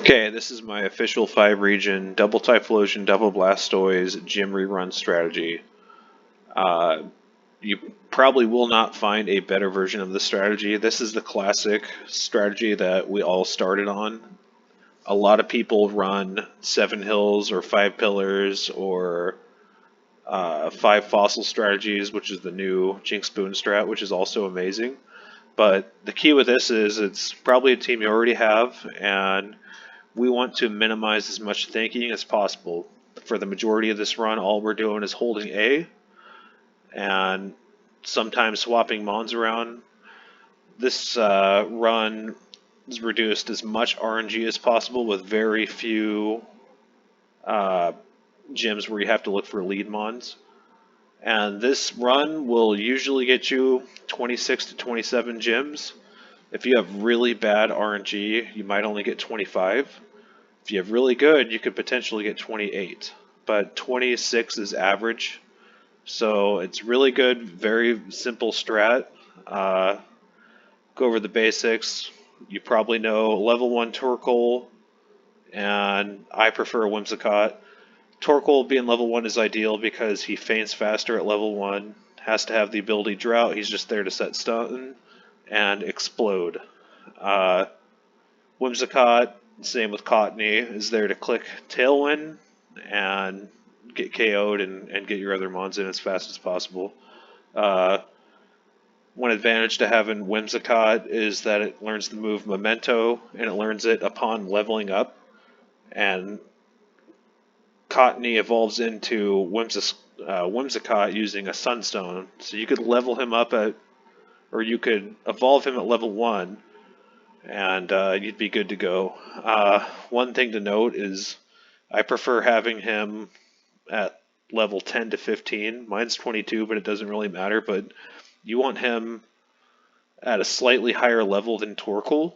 Okay, this is my official 5-region double typlosion, double blastoise gym rerun strategy. Uh, you probably will not find a better version of this strategy. This is the classic strategy that we all started on. A lot of people run 7 hills or 5 pillars or 5 fossil strategies, which is the new Jinx Boon strat, which is also amazing. But the key with this is it's probably a team you already have, and we want to minimize as much thinking as possible. For the majority of this run, all we're doing is holding A and sometimes swapping mons around. This run is reduced as much RNG as possible with very few gyms where you have to look for lead mons. And this run will usually get you 26 to 27 gyms. If you have really bad RNG, you might only get 25. If you have really good, you could potentially get 28, but 26 is average. So it's really good, very simple strat. Go over the basics. You probably know level 1 Torkoal, and I prefer Whimsicott. Torkoal being level 1 is ideal because he faints faster at level 1, has to have the ability Drought, he's just there to set stun, and Explode. Whimsicott, same with Cottony, is there to click Tailwind and get KO'd and get your other mons in as fast as possible. One advantage to having Whimsicott is that it learns the move Memento, and it learns it upon leveling up. And Cottony evolves into Whimsicott using a Sunstone. So you could level him up or you could evolve him at level 1, and you'd be good to go. One thing to note is I prefer having him at level 10 to 15. Mine's 22, but it doesn't really matter. But you want him at a slightly higher level than Torkoal,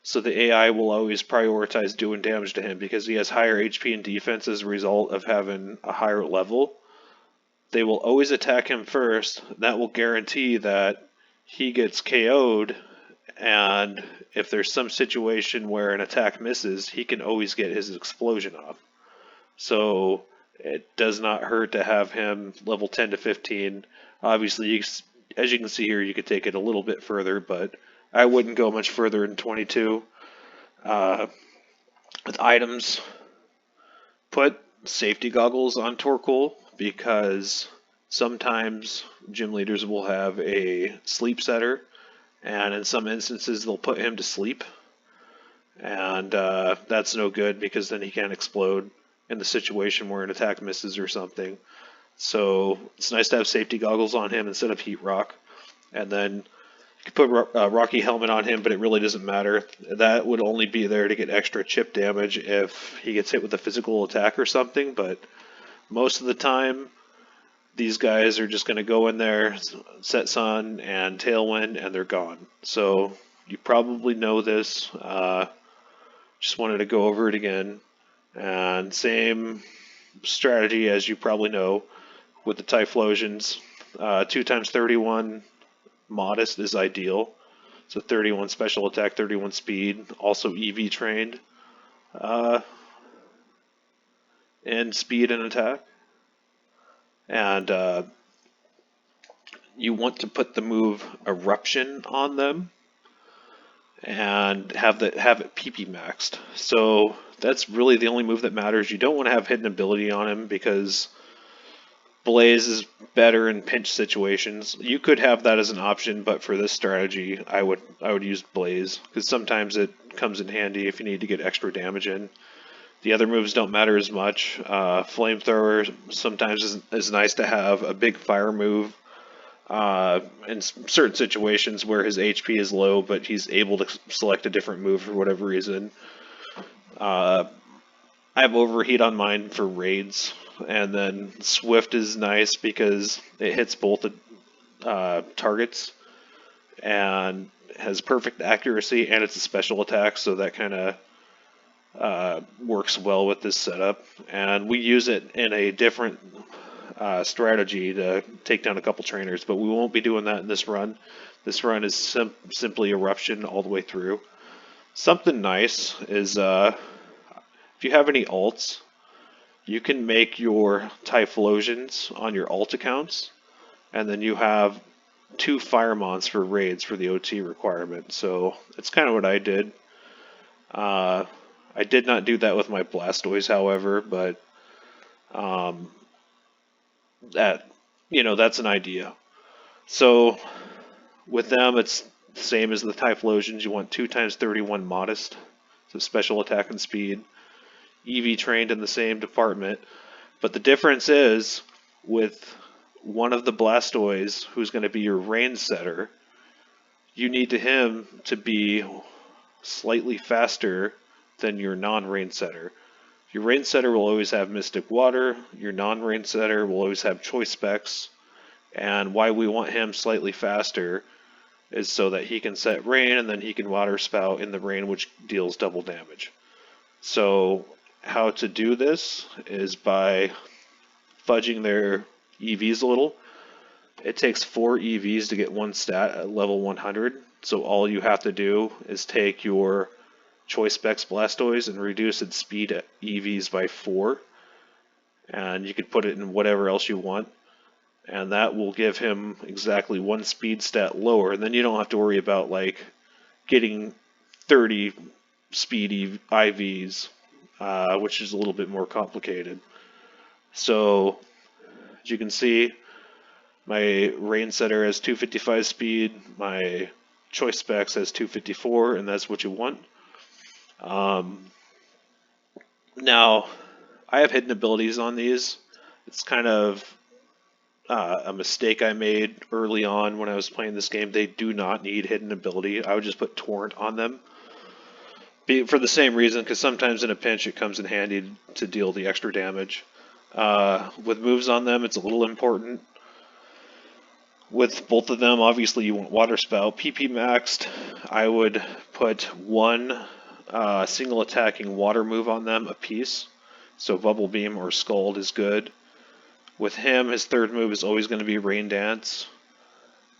so the AI will always prioritize doing damage to him because he has higher HP and defense as a result of having a higher level. They will always attack him first. That will guarantee that he gets KO'd, and if there's some situation where an attack misses, he can always get his explosion off. So it does not hurt to have him level 10 to 15. Obviously, as you can see here, you could take it a little bit further, but I wouldn't go much further than 22. With items, put safety goggles on Torkoal because sometimes gym leaders will have a sleep setter, and in some instances they'll put him to sleep, and that's no good because then he can't explode in the situation where an attack misses or something. So it's nice to have safety goggles on him instead of heat rock. And then you could put Rocky Helmet on him, but it really doesn't matter. That would only be there to get extra chip damage if he gets hit with a physical attack or something, but most of the time these guys are just going to go in there, set Sun and Tailwind, and they're gone. So you probably know this. Just wanted to go over it again. And same strategy as you probably know with the Typlosions. 2x31 modest is ideal. So 31 special attack, 31 speed, also EV trained. And speed and attack. And you want to put the move Eruption on them and have it PP maxed. So that's really the only move that matters. You don't want to have hidden ability on him because Blaze is better in pinch situations. You could have that as an option, but for this strategy, I would use Blaze because sometimes it comes in handy if you need to get extra damage in. The other moves don't matter as much. Flamethrower sometimes is nice to have a big fire move in certain situations where his HP is low, but he's able to select a different move for whatever reason. I have Overheat on mine for raids, and then Swift is nice because it hits both the targets and has perfect accuracy, and it's a special attack, so that kind of works well with this setup. And we use it in a different strategy to take down a couple trainers, but we won't be doing that in this run. This run is simply Eruption all the way through. Something nice is if you have any alts, you can make your typlosions on your alt accounts, and then you have 2 firemons for raids for the OT requirement. So that's kind of what I did. I did not do that with my blastoise, however, but that that's an idea. So with them, it's the same as the typlosions. You want 2 times 31 modest, so special attack and speed. EV trained in the same department, but the difference is with one of the blastoise, who's going to be your range setter, you need him to be slightly faster than your non-range setter. Your range setter will always have Mystic Water, your non-range setter will always have Choice Specs, and why we want him slightly faster is so that he can set rain and then he can water spout in the rain, which deals double damage. So how to do this is by fudging their EVs a little. It takes 4 EVs to get 1 stat at level 100, so all you have to do is take your Choice Specs Blastoise and reduce its speed at EVs by 4, and you could put it in whatever else you want, and that will give him exactly 1 speed stat lower, and then you don't have to worry about like getting 30 speed IVs, which is a little bit more complicated. So as you can see, my rain setter has 255 speed, my Choice Specs has 254, and that's what you want. Now, I have hidden abilities on these. It's kind of a mistake I made early on when I was playing this game. They do not need hidden ability. I would just put Torrent on them. For the same reason, because sometimes in a pinch it comes in handy to deal the extra damage. With moves on them, it's a little important. With both of them, obviously you want Water Spout. PP maxed, I would put 1 single attacking water move on them apiece. So Bubble Beam or Scald is good. With him, his 3rd move is always going to be Rain Dance.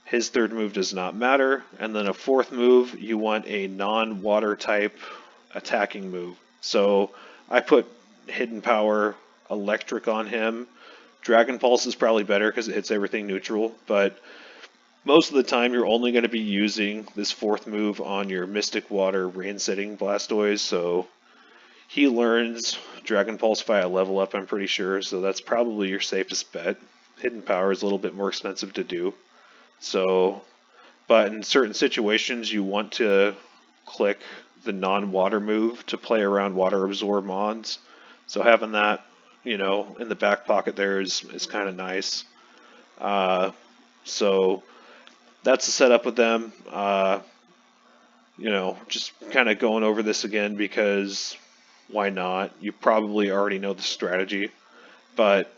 His 3rd move does not matter. And then a 4th move, you want a non-water type attacking move. So I put Hidden Power Electric on him. Dragon Pulse is probably better because it hits everything neutral, but most of the time you're only going to be using this 4th move on your Mystic Water rain setting Blastoise, so he learns Dragon Pulse via level up, I'm pretty sure, so that's probably your safest bet. Hidden Power is a little bit more expensive to do, so, but in certain situations you want to click the non-water move to play around Water Absorb mons, so having that in the back pocket there is kind of nice. So that's the setup with them. Just kind of going over this again because why not? You probably already know the strategy, but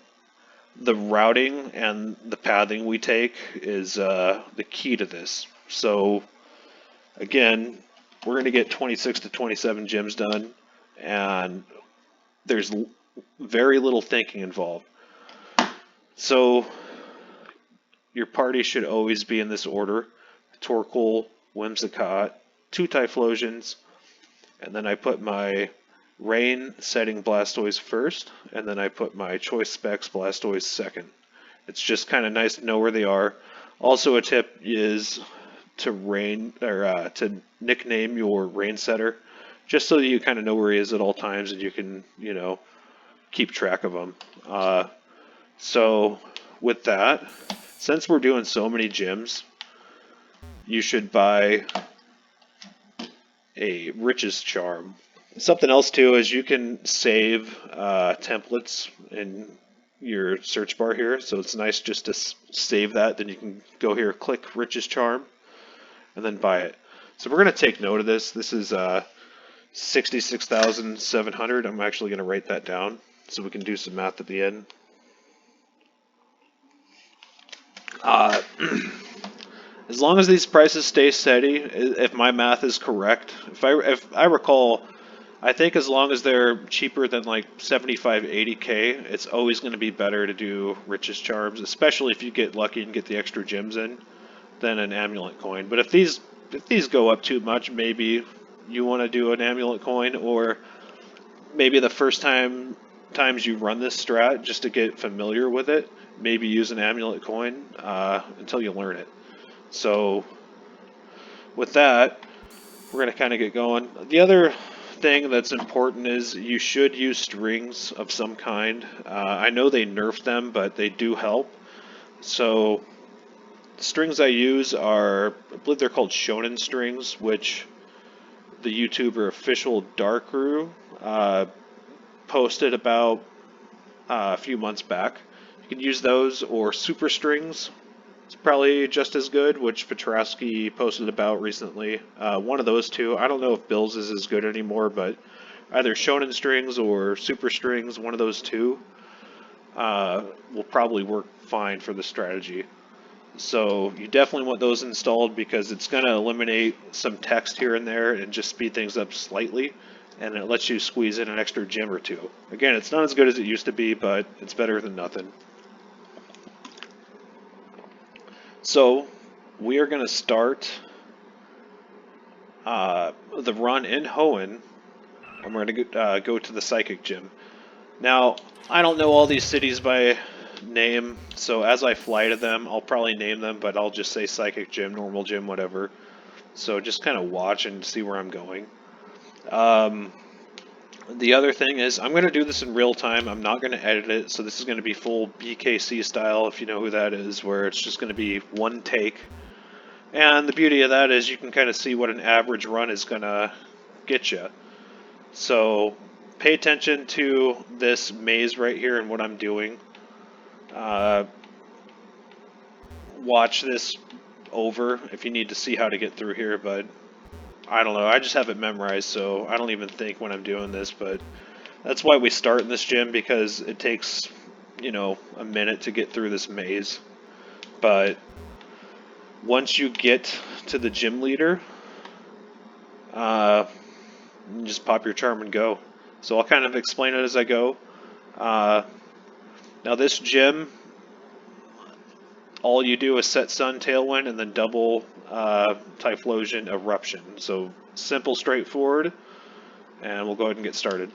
the routing and the pathing we take is the key to this. So again, we're going to get 26 to 27 gyms done, and there's very little thinking involved. So your party should always be in this order: Torkoal, Whimsicott, 2 Typhlosions, and then I put my Rain setting Blastoise first, and then I put my Choice Specs Blastoise second. It's just kind of nice to know where they are. Also, a tip is to to nickname your Rain setter, just so that you kind of know where he is at all times, and you can keep track of them. So with that, since we're doing so many gyms, you should buy a Riches Charm. Something else too is you can save templates in your search bar here, so it's nice just to save that. Then you can go here, click Riches Charm, and then buy it. So we're going to take note of this. This is 66,700. I'm actually going to write that down so we can do some math at the end. As long as these prices stay steady, if my math is correct, if I recall, I think as long as they're cheaper than like 75, 80K, it's always going to be better to do Riches Charms, especially if you get lucky and get the extra gems in, than an Amulet Coin. But if these go up too much, maybe you want to do an Amulet Coin, or maybe the first times you run this strat, just to get familiar with it, maybe use an amulet coin until you learn it. So with that, we're going to kind of get going. The other thing that's important is you should use strings of some kind. I know they nerfed them, but they do help. So the strings I use are, I believe they're called shonen strings, which the YouTuber Official Darkru posted about a few months back. You can use those, or super strings. It's probably just as good, which Petrowski posted about recently. One of those two. I don't know if Bill's is as good anymore, but either shonen strings or super strings, one of those two, will probably work fine for the strategy. So you definitely want those installed because it's going to eliminate some text here and there and just speed things up slightly, and it lets you squeeze in an extra gym or two. Again, it's not as good as it used to be, but it's better than nothing. So we are going to start the run in Hoenn, and we're going to go to the Psychic Gym. Now, I don't know all these cities by name, so as I fly to them, I'll probably name them, but I'll just say Psychic Gym, Normal Gym, whatever. So just kind of watch and see where I'm going. The other thing is, I'm going to do this in real time. I'm not going to edit it, so this is going to be full BKC style, if you know who that is, where it's just going to be one take. And the beauty of that is you can kind of see what an average run is going to get you. So pay attention to this maze right here and what I'm doing. Watch this over if you need to see how to get through here, but I don't know. I just have it memorized, so I don't even think when I'm doing this, but that's why we start in this gym, because it takes, you know, a minute to get through this maze. But once you get to the gym leader, you just pop your charm and go. So I'll kind of explain it as I go. Now this gym, all you do is set Sun, Tailwind, and then double Typlosion, Eruption. So simple, straightforward, and we'll go ahead and get started.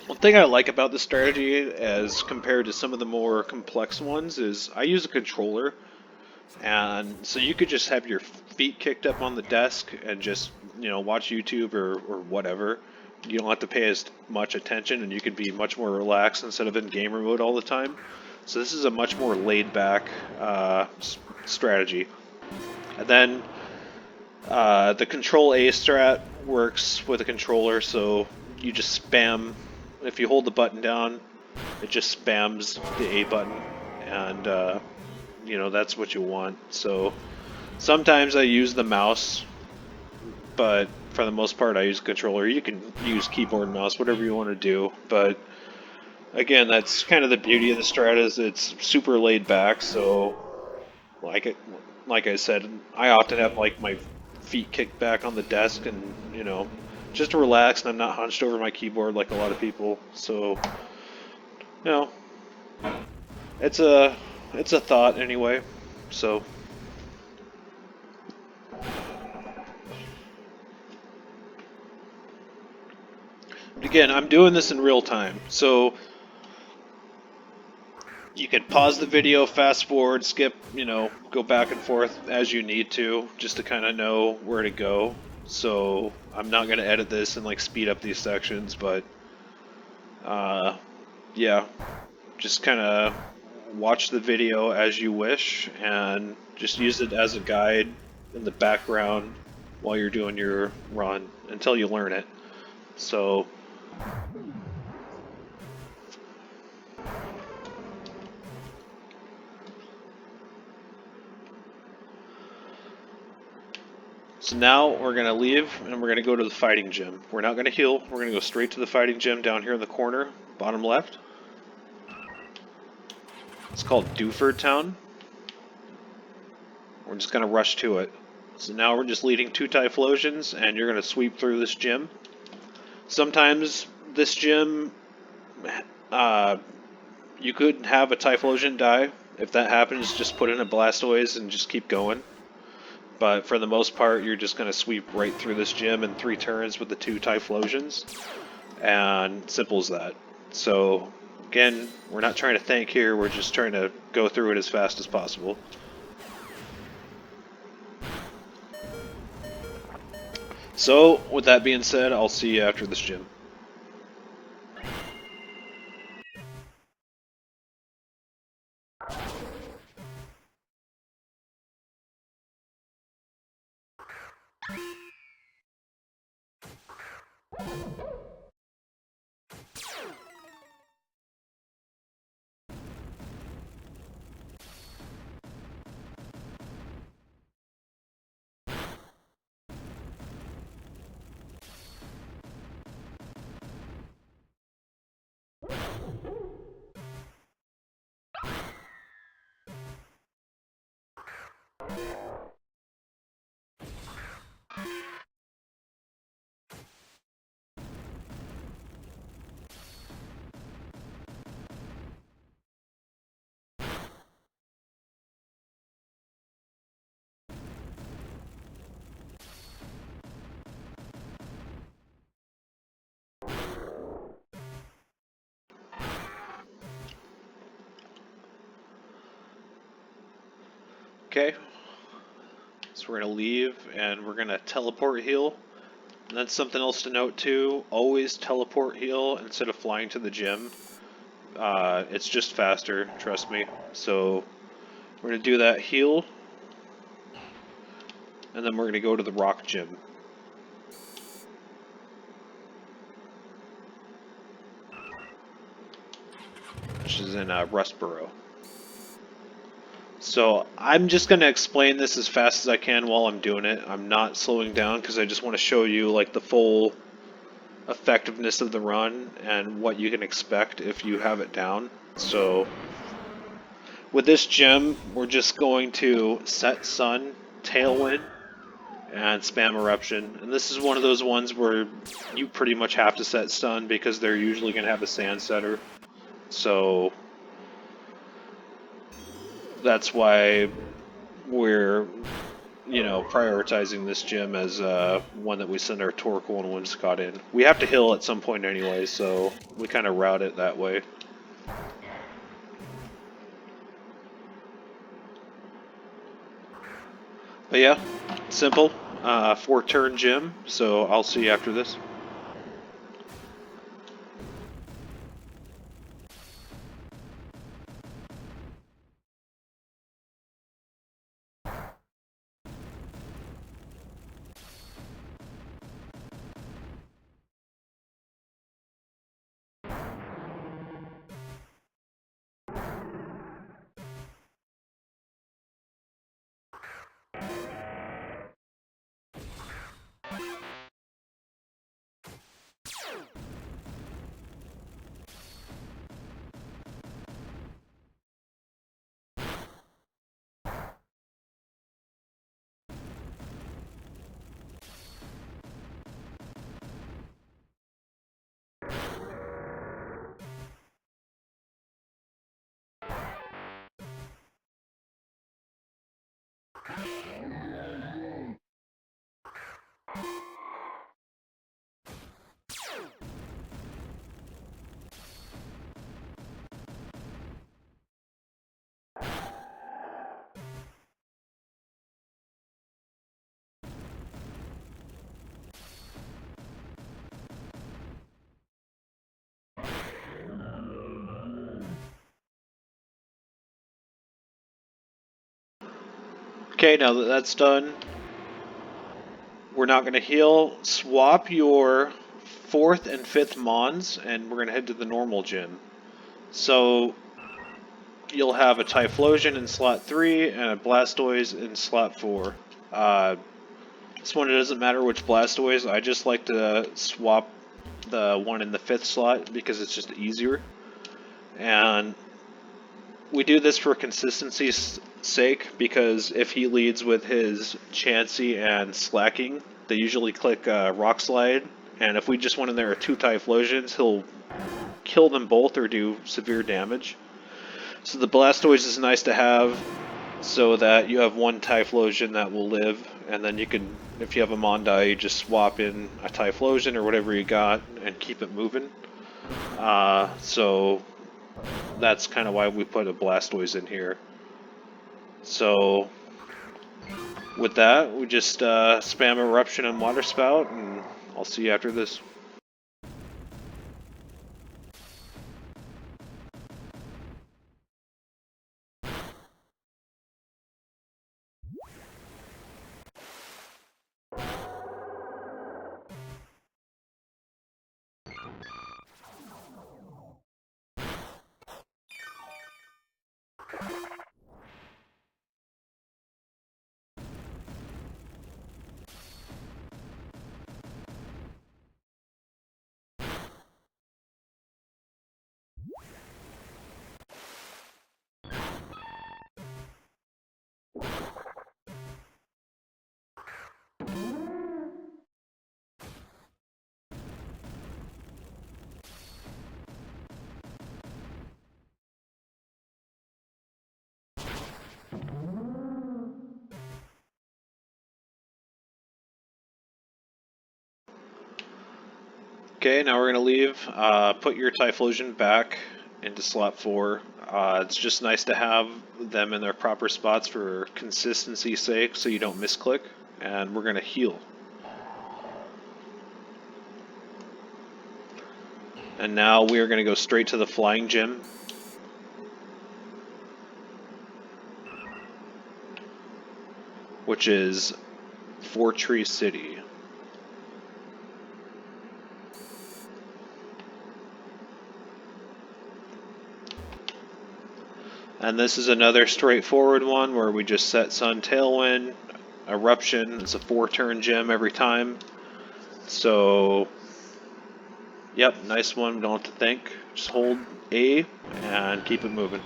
One thing I like about this strategy as compared to some of the more complex ones is I use a controller, and so you could just have your feet kicked up on the desk and just, you know, watch YouTube or whatever. You don't have to pay as much attention, and you can be much more relaxed instead of in gamer mode all the time. So this is a much more laid back strategy. And then the Control A strat works with a controller, so you just spam. If you hold the button down, it just spams the A button, and you know, that's what you want. So sometimes I use the mouse, but for the most part I use a controller. You can use keyboard and mouse, whatever you want to do, but again, that's kind of the beauty of the strat, is it's super laid back. So like I said, I often have like my feet kicked back on the desk, and, you know, just to relax, and I'm not hunched over my keyboard like a lot of people. So, you know, it's a thought anyway. So again, I'm doing this in real time, so you can pause the video, fast forward, skip, you know, go back and forth as you need to, just to kind of know where to go. So I'm not going to edit this and like speed up these sections, but yeah, just kind of watch the video as you wish and just use it as a guide in the background while you're doing your run until you learn it. So now we're going to leave, and we're going to go to the fighting gym. We're not going to heal. We're going to go straight to the fighting gym down here in the corner, bottom left. It's called Dewford Town. We're just going to rush to it. So now we're just leading 2 typlosions, and you're going to sweep through this gym. Sometimes this gym, you could have a typlosion die. If that happens, just put in a blastoise and just keep going. But for the most part, you're just going to sweep right through this gym in 3 turns with the 2 typlosions. And simple as that. So, again, we're not trying to tank here, we're just trying to go through it as fast as possible. So, with that being said, I'll see you after this gym. Okay, so we're going to leave and we're going to teleport heal. And that's something else to note too, always teleport heal instead of flying to the gym. It's just faster, trust me. So we're going to do that heal, and then we're going to go to the rock gym. Which is in Rustboro. So I'm just going to explain this as fast as I can while I'm doing it. I'm not slowing down because I just want to show you like the full effectiveness of the run and what you can expect if you have it down. So with this gym, we're just going to set sun, tailwind, and spam eruption. And this is one of those ones where you pretty much have to set stun because they're usually going to have a sand setter. So that's why we're, prioritizing this gym as one that we send our Torkoal and Whimsicott in. We have to heal at some point anyway, so we kind of route it that way. But yeah, simple. 4-turn gym, so I'll see you after this. Okay, now that that's done, we're not going to heal. Swap your 4th and 5th Mons, and we're going to head to the normal gym. So you'll have a Typhlosion in slot 3 and a Blastoise in slot 4. This one, it doesn't matter which Blastoise. I just like to swap the one in the 5th slot because it's just easier. And We do this for consistency's sake because if he leads with his Chansey and Slacking, they usually click Rock Slide, and if we just went in there with 2 Typhlosions, he'll kill them both or do severe damage. So the Blastoise is nice to have so that you have 1 Typhlosion that will live, and then you can, if you have a Mondai, you just swap in a Typhlosion or whatever you got and keep it moving. So that's kind of why we put a Blastoise in here. So with that, we just spam Eruption and Water Spout, and I'll see you after this. Okay, now we're going to leave. Put your Typhlosion back into slot 4. It's just nice to have them in their proper spots for consistency's sake so you don't misclick. And we're going to heal. And now we are going to go straight to the Flying Gym. Which is Fortree City. And this is another straightforward one where we just set Sun Tailwind, Eruption. It's a 4-turn gym every time. So, yep, nice one, don't have to think. Just hold A and keep it moving.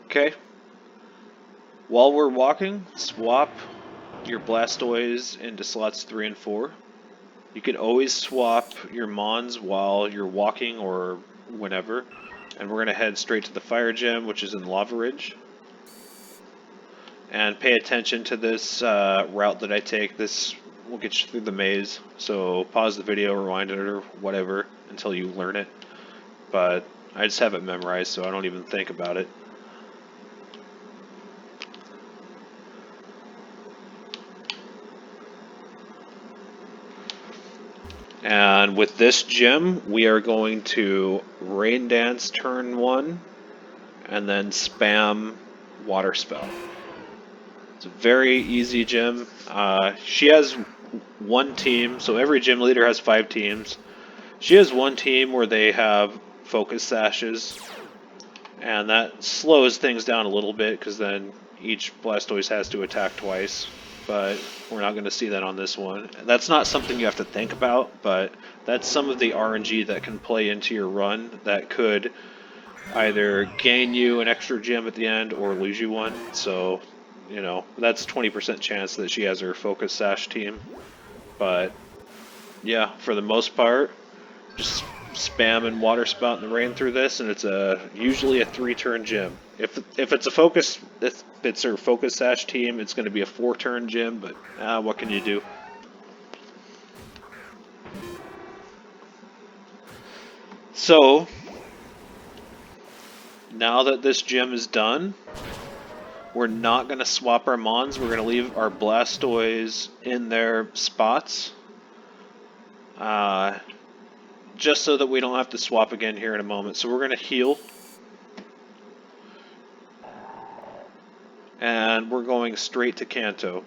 Okay. While we're walking, swap your Blastoise into slots 3 and 4. You can always swap your Mons while you're walking or whenever. And we're going to head straight to the Fire Gym, which is in Lava Ridge. And pay attention to this route that I take. This will get you through the maze. So pause the video, rewind it, or whatever until you learn it. But I just have it memorized, so I don't even think about it. And with this gym, we are going to Rain Dance turn 1 and then spam Water Spell. It's a very easy gym. She has one team, so every gym leader has 5 teams. She has one team where they have focus sashes, and that slows things down a little bit because then each Blastoise has to attack twice. But we're not going to see that on this one. That's not something you have to think about, but that's some of the RNG that can play into your run that could either gain you an extra gem at the end or lose you one. So, you know, that's 20% chance that she has her focus sash team. But yeah, for the most part, just spam and water spout in the rain through this, and it's usually a 3-turn gym. If it's a focus, if it's her focus sash team, it's going to be a 4-turn gym. But what can you do? So now that this gym is done, we're not going to swap our Mons. We're going to leave our Blastoise in their spots. Just so that we don't have to swap again here in a moment. So we're going to heal. And we're going straight to Kanto.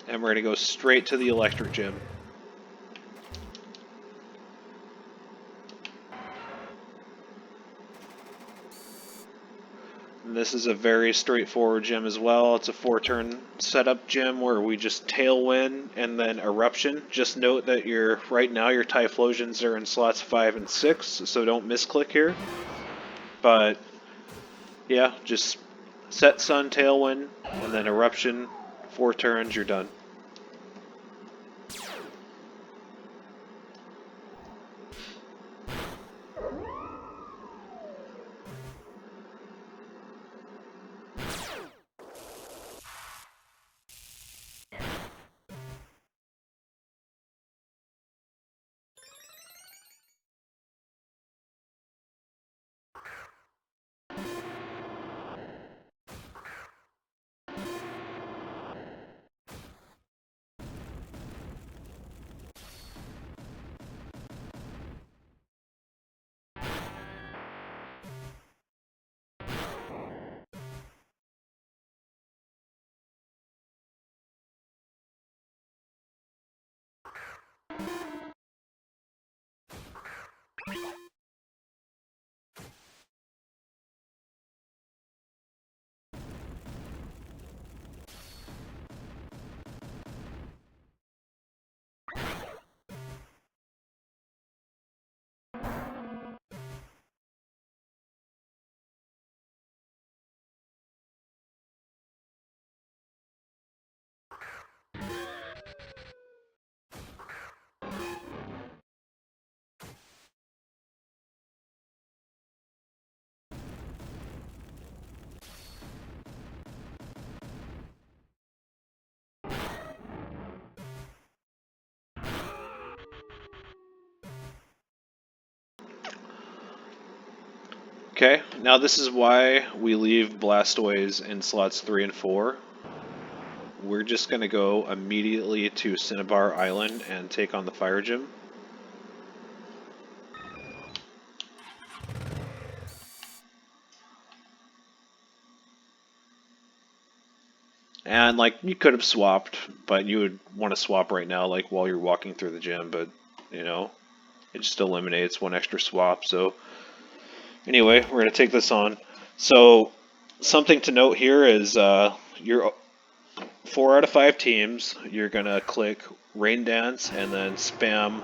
And we're going to go straight to the electric gym. And this is a very straightforward gym as well. It's a 4-turn setup gym where we just Tailwind and then Eruption. Just note that right now your Typhlosions are in slots 5 and 6, so don't misclick here. But yeah, just set Sun, Tailwind, and then Eruption. 4 turns, you're done. Okay, now this is why we leave Blastoise in slots 3 and 4. We're just going to go immediately to Cinnabar Island and take on the Fire Gym. And, like, you could have swapped, but you would want to swap right now, like, while you're walking through the gym, but, you know, it just eliminates one extra swap, so... Anyway, we're going to take this on. So, something to note here is you're 4 out of 5 teams, you're going to click Rain Dance and then spam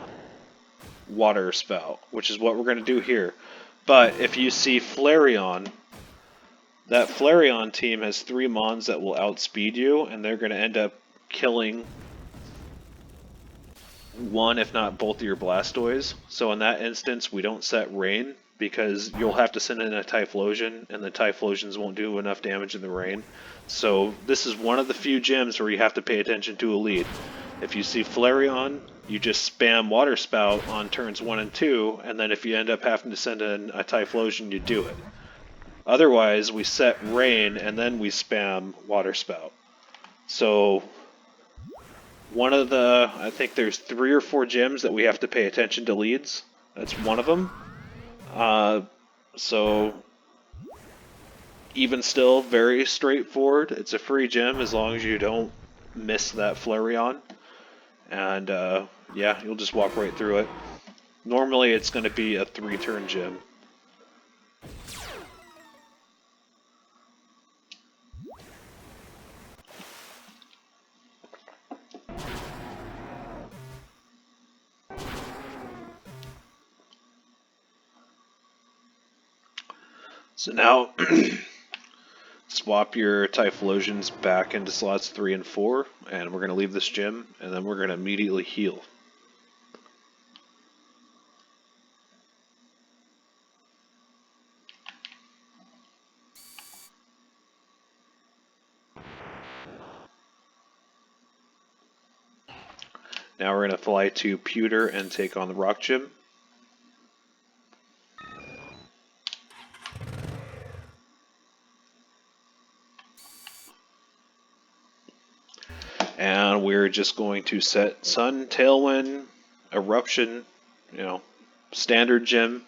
Water Spout, which is what we're going to do here. But if you see Flareon, that Flareon team has 3 Mons that will outspeed you, and they're going to end up killing one, if not both of your Blastoise. So in that instance, we don't set Rain, because you'll have to send in a Typhlosion, and the Typhlosions won't do enough damage in the rain. So this is one of the few gyms where you have to pay attention to a lead. If you see Flareon, you just spam Water Spout on turns 1 and 2, and then if you end up having to send in a Typhlosion, you do it. Otherwise, we set Rain, and then we spam Water Spout. So, one of the, I think there's 3 or 4 gyms that we have to pay attention to leads. That's one of them. So, even still, very straightforward. It's a free gym as long as you don't miss that Flareon. And yeah, you'll just walk right through it. Normally it's going to be a 3-turn gym. So now, swap your Typhlosions back into slots 3 and 4, and we're going to leave this gym, and then we're going to immediately heal. Now we're going to fly to Pewter and take on the Rock Gym. And we're just going to set Sun, Tailwind, Eruption, standard gym,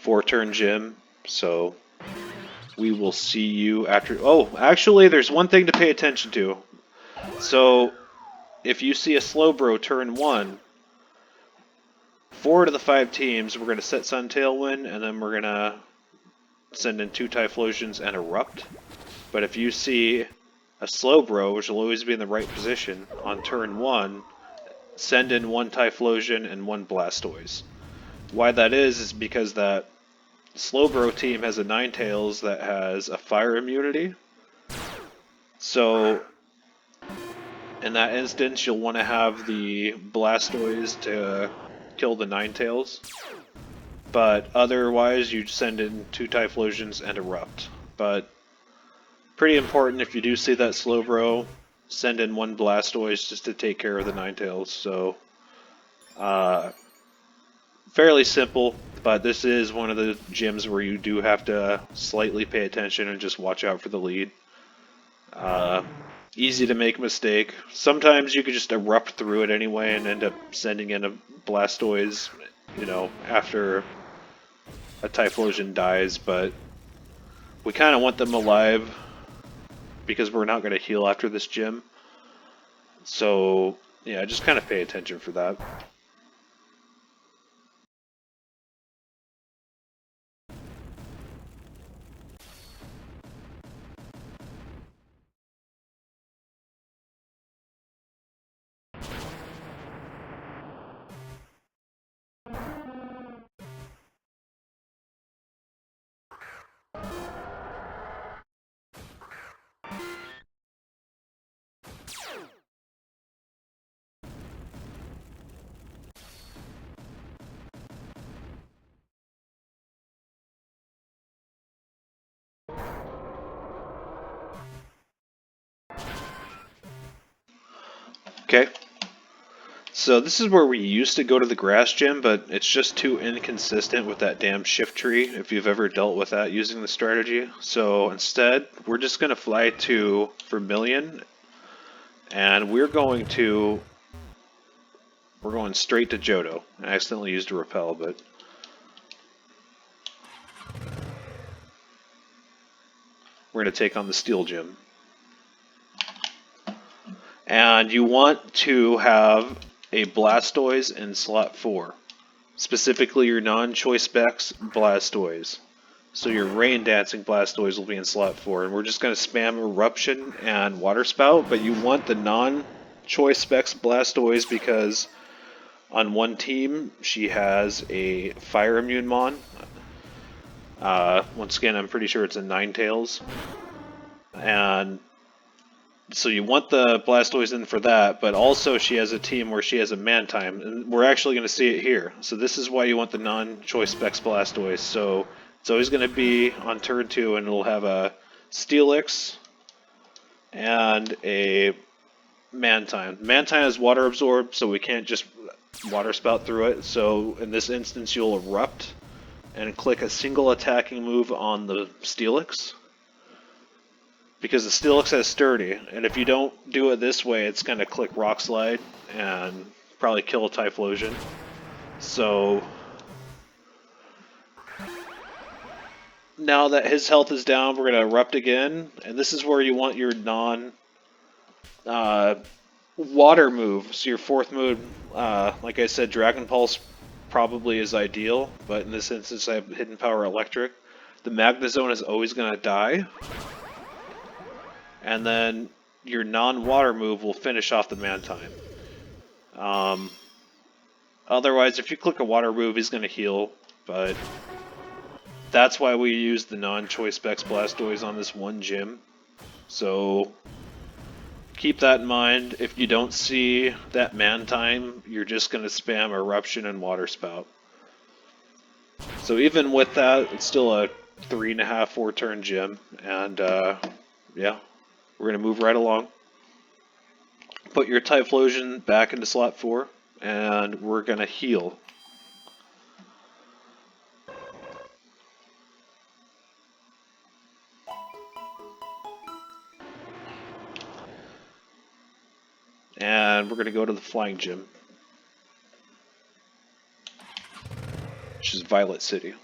4-turn gym. So we will see you after. Oh, actually, there's one thing to pay attention to. So if you see a Slowbro turn 1, 4 to the 5 teams, we're going to set Sun, Tailwind, and then we're going to send in 2 Typhlosions and Erupt. But if you see a Slowbro, which will always be in the right position, on turn 1, send in 1 Typhlosion and 1 Blastoise. Why that is because that Slowbro team has a Ninetales that has a fire immunity. So in that instance, you'll want to have the Blastoise to kill the Ninetales. But otherwise, you send in 2 Typhlosions and Erupt. But pretty important, if you do see that Slowbro, send in 1 Blastoise just to take care of the Ninetales. So, fairly simple, but this is one of the gyms where you do have to slightly pay attention and just watch out for the lead. Easy to make a mistake. Sometimes you could just erupt through it anyway and end up sending in a Blastoise, after a Typhlosion dies, but we kind of want them alive because we're not going to heal after this gym. So, yeah, just kind of pay attention for that. Okay. So this is where we used to go to the grass gym, but it's just too inconsistent with that damn shift tree if you've ever dealt with that using the strategy. So instead, we're just going to fly to Vermilion, and we're going straight to Johto. I accidentally used a repel, but we're going to take on the Steel Gym. And you want to have a Blastoise in slot 4. Specifically your non-choice specs Blastoise. So your Rain Dancing Blastoise will be in slot 4. And we're just going to spam Eruption and Water Spout, but you want the non-choice specs Blastoise because on one team she has a Fire Immune Mon. Once again, I'm pretty sure it's a Ninetales. And so you want the Blastoise in for that, but also she has a team where she has a Mantime, and we're actually going to see it here. So this is why you want the non-choice specs Blastoise. So it's always going to be on turn 2, and it'll have a Steelix and a Mantine. Mantine is water absorbed, so we can't just water spout through it. So in this instance, you'll erupt and click a single attacking move on the Steelix. Because the Steelix has sturdy, and if you don't do it this way, it's going to click Rock Slide and probably kill a Typhlosion. So now that his health is down, we're going to erupt again, and this is where you want your water move. So your fourth move, like I said, Dragon Pulse probably is ideal, but in this instance I have Hidden Power Electric. The Magnezone is always going to die, and then your non-water move will finish off the Mantine. Otherwise, if you click a water move, he's going to heal, but that's why we use the non-choice specs Blastoise on this one gym. So keep that in mind. If you don't see that Mantine, you're just going to spam Eruption and Water Spout. So even with that, it's still a 3.5, 4 turn gym, and yeah, we're going to move right along. Put your Typhlosion back into slot 4, and we're going to heal. And we're going to go to the Flying Gym, which is Violet City.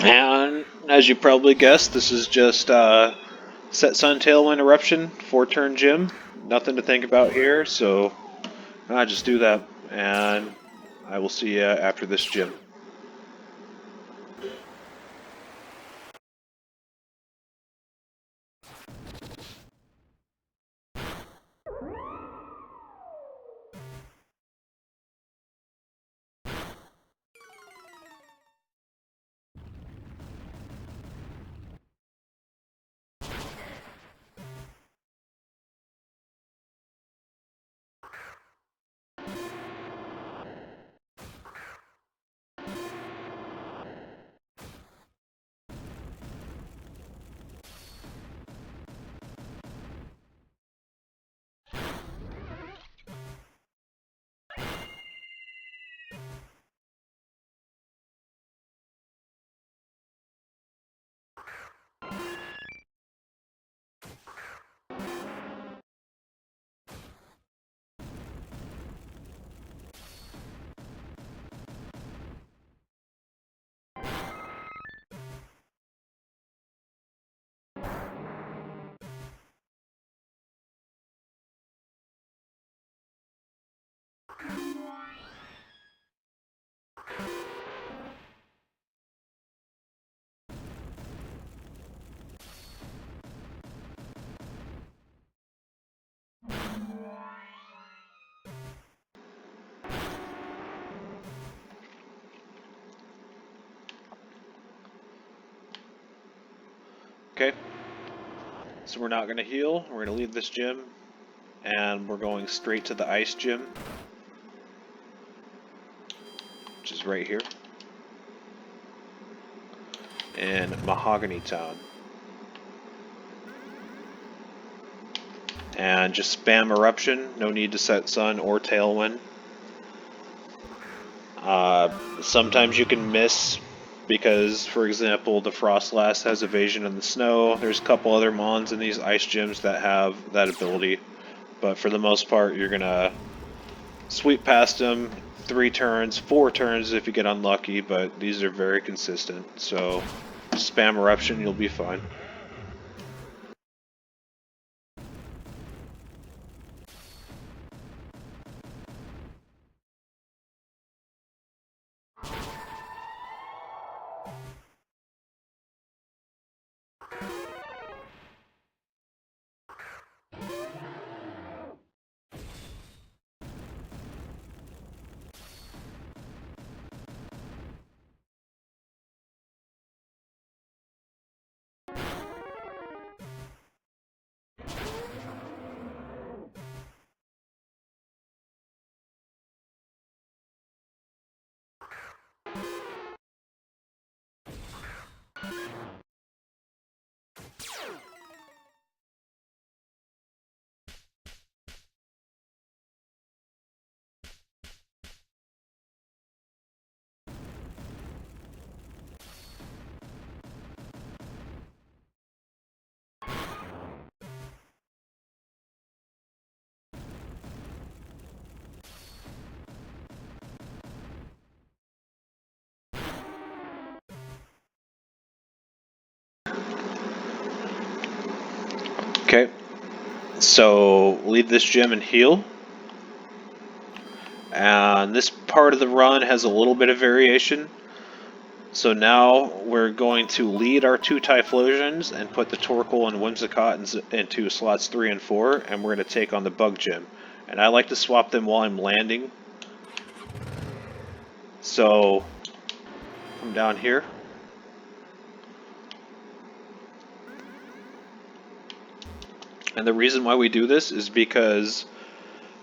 And as you probably guessed, this is just Set Sun Tailwind Eruption, 4 turn gym. Nothing to think about here, so just do that, and I will see you after this gym. Okay, so we're not going to heal, we're going to leave this gym, and we're going straight to the Ice Gym, which is right here, in Mahogany Town. And just spam Eruption, no need to set Sun or Tailwind. Sometimes you can miss because, for example, the Frostlass has evasion in the snow. There's a couple other mons in these ice gyms that have that ability, but for the most part you're gonna sweep past them 3 turns, 4 turns if you get unlucky, but these are very consistent, so spam Eruption, you'll be fine. So leave this gym and heal. And this part of the run has a little bit of variation. So now we're going to lead our 2 Typhlosions and put the Torkoal and Whimsicott into slots 3 and 4, and we're going to take on the Bug Gym. And I like to swap them while I'm landing. So come down here. And the reason why we do this is because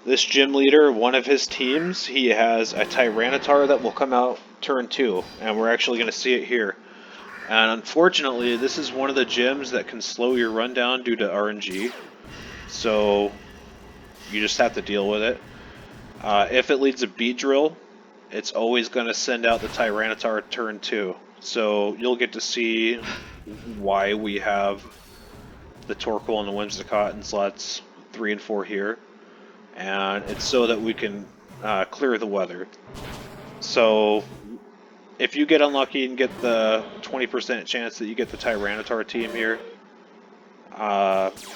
this gym leader, one of his teams, he has a Tyranitar that will come out turn 2, and we're actually going to see it here. And unfortunately, this is one of the gyms that can slow your run down due to RNG, so you just have to deal with it. If it leads a Beedrill, it's always going to send out the Tyranitar turn 2, so you'll get to see why we have the Torkoal and the Whimsicott in slots 3 and 4 here. And it's so that we can clear the weather. So if you get unlucky and get the 20% chance that you get the Tyranitar team here,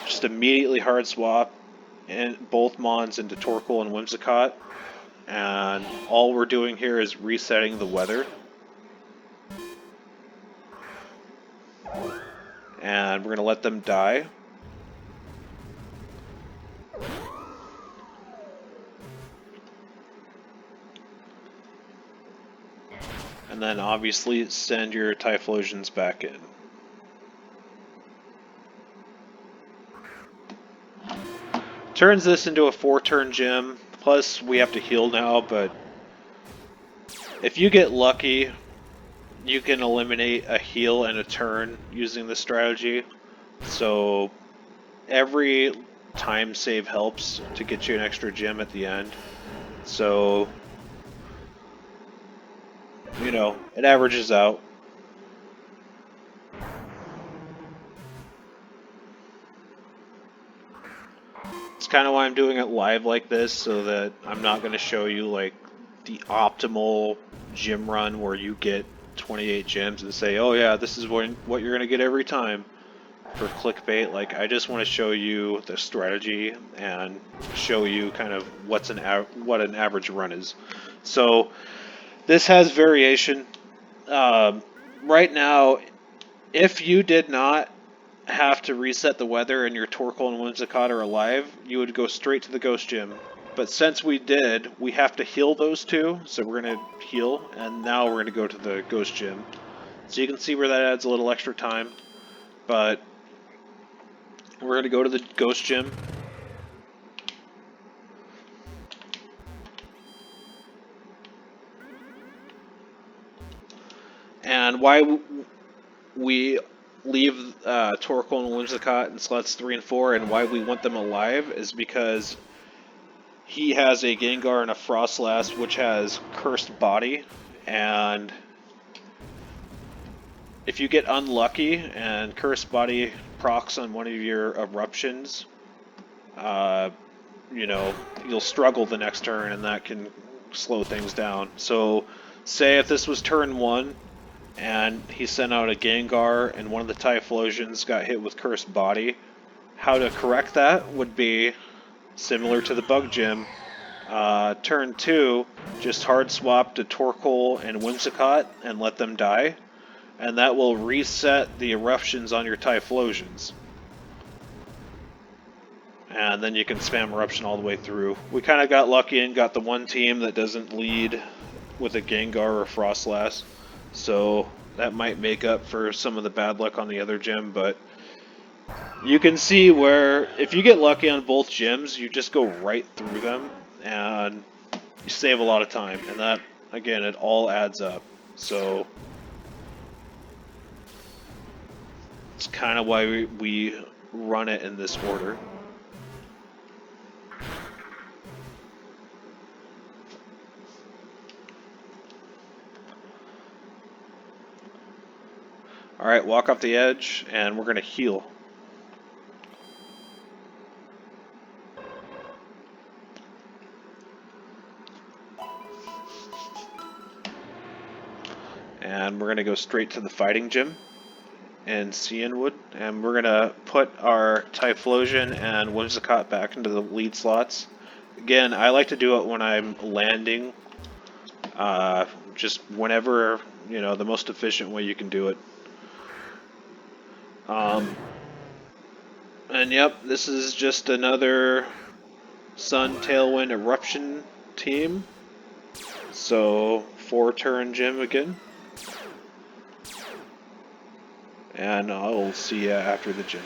just immediately hard swap both Mons into Torkoal and Whimsicott, and all we're doing here is resetting the weather. And we're going to let them die. And then obviously send your Typhlosions back in. Turns this into a 4-turn gym, plus we have to heal now, but if you get lucky, you can eliminate a heal and a turn using this strategy. So every time save helps to get you an extra gem at the end. So, you know, it averages out. It's kind of why I'm doing it live like this, so that I'm not going to show you like the optimal gym run where you get 28 gems and say, oh yeah, this is what you're going to get every time for clickbait. Like, I just want to show you the strategy and show you kind of what an average run is. So this has variation. Right now, if you did not have to reset the weather and your Torkoal and Whimsicott are alive, you would go straight to the Ghost Gym. But since we did, we have to heal those two, so we're going to heal, and now we're going to go to the Ghost Gym. So you can see where that adds a little extra time, but we're going to go to the Ghost Gym. And why we leave Torkoal and Whimsicott in slots 3 and 4 and why we want them alive is because he has a Gengar and a Frostlass which has Cursed Body, and if you get unlucky and Cursed Body procs on one of your eruptions, you know, you'll struggle the next turn and that can slow things down. So say if this was turn 1 and he sent out a Gengar and one of the Typhlosions got hit with Cursed Body, how to correct that would be similar to the Bug Gym. Turn 2, just hard swap to Torkoal and Whimsicott and let them die, and that will reset the eruptions on your Typhlosions. And then you can spam eruption all the way through. We kind of got lucky and got the one team that doesn't lead with a Gengar or a Frostlass, so that might make up for some of the bad luck on the other gym. But you can see where if you get lucky on both gyms, you just go right through them and you save a lot of time, and that, again, it all adds up. So it's kind of why we run it in this order. Alright, walk off the edge, and we're going to heal. And we're going to go straight to the fighting gym. in Cianwood, and we're gonna put our Typhlosion and Whimsicott back into the lead slots. Again, I like to do it when I'm landing, just whenever, the most efficient way you can do it. And yep, this is just another Sun Tailwind Eruption team. So 4-turn gym again. And I'll see you after the gym.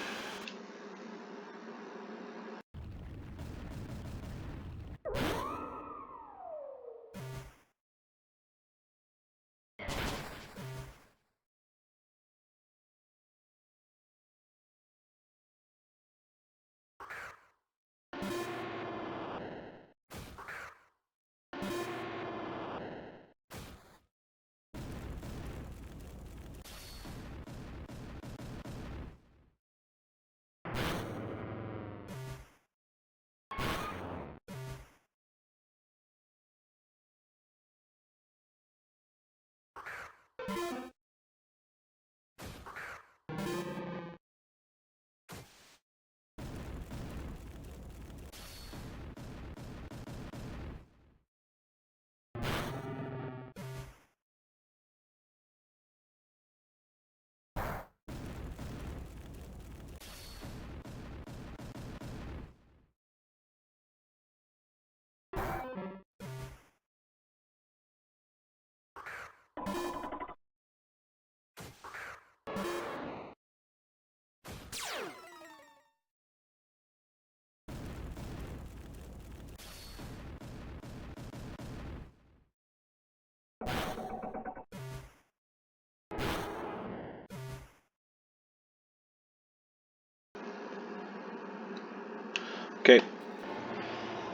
Okay,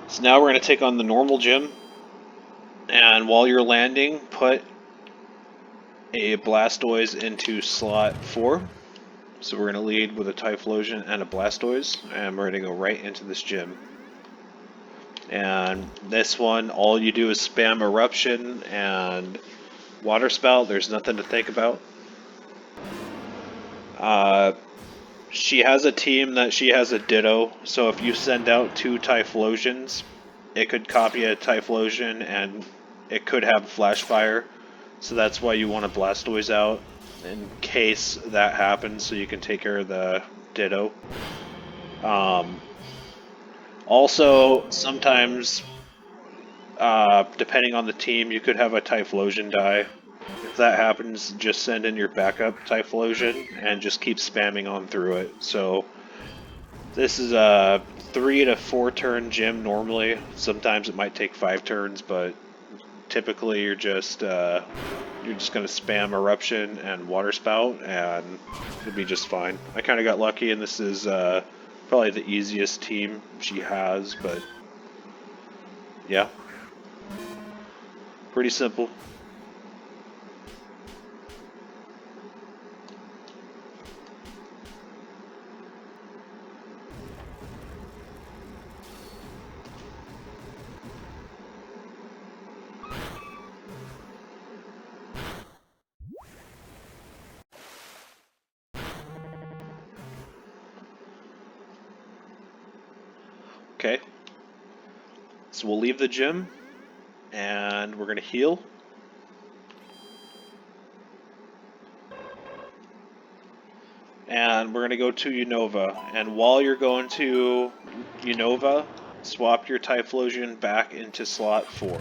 so now we're going to take on the normal gym, and while you're landing, put a Blastoise into slot 4. So we're going to lead with a Typhlosion and a Blastoise, and we're going to go right into this gym. And this one, all you do is spam Eruption and Water Spout. There's nothing to think about. She has a team that she has a Ditto, so if you send out 2 Typhlosions, it could copy a Typhlosion and it could have Flash Fire. So that's why you want to Blastoise out, in case that happens, so you can take care of the Ditto. Also, sometimes, depending on the team, you could have a Typhlosion die. If that happens, just send in your backup Typhlosion and just keep spamming on through it. So this is a 3 to 4 turn gym normally. Sometimes it might take 5 turns, but typically you're just gonna spam Eruption and Water Spout, and it'll be just fine. I kind of got lucky, and this is probably the easiest team she has, but yeah, pretty simple. Okay, so we'll leave the gym, and we're gonna heal. And we're going to go to Unova. And while you're going to Unova, swap your Typhlosion back into slot 4.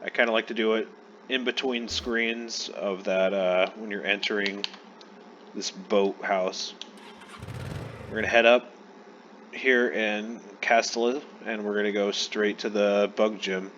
I kind of like to do it in between screens of that when you're entering this boat house. We're going to head up here in Castilla, and we're going to go straight to the bug gym.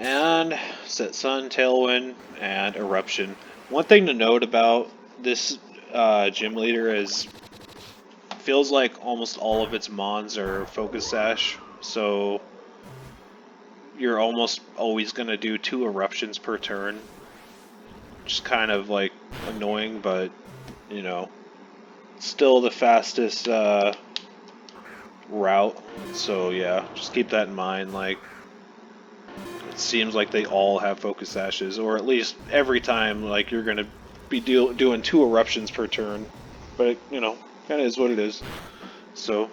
And set Sun, Tailwind, and Eruption. One thing to note about this gym leader is feels like almost all of its mons are focus sash, so you're almost always gonna do 2 eruptions per turn. Which is kind of like annoying, but you know, still the fastest route. So yeah, just keep that in mind. Like, it seems like they all have focus sashes, or at least every time, like you're gonna be doing 2 eruptions per turn. But it, you know, kind of is what it is. So.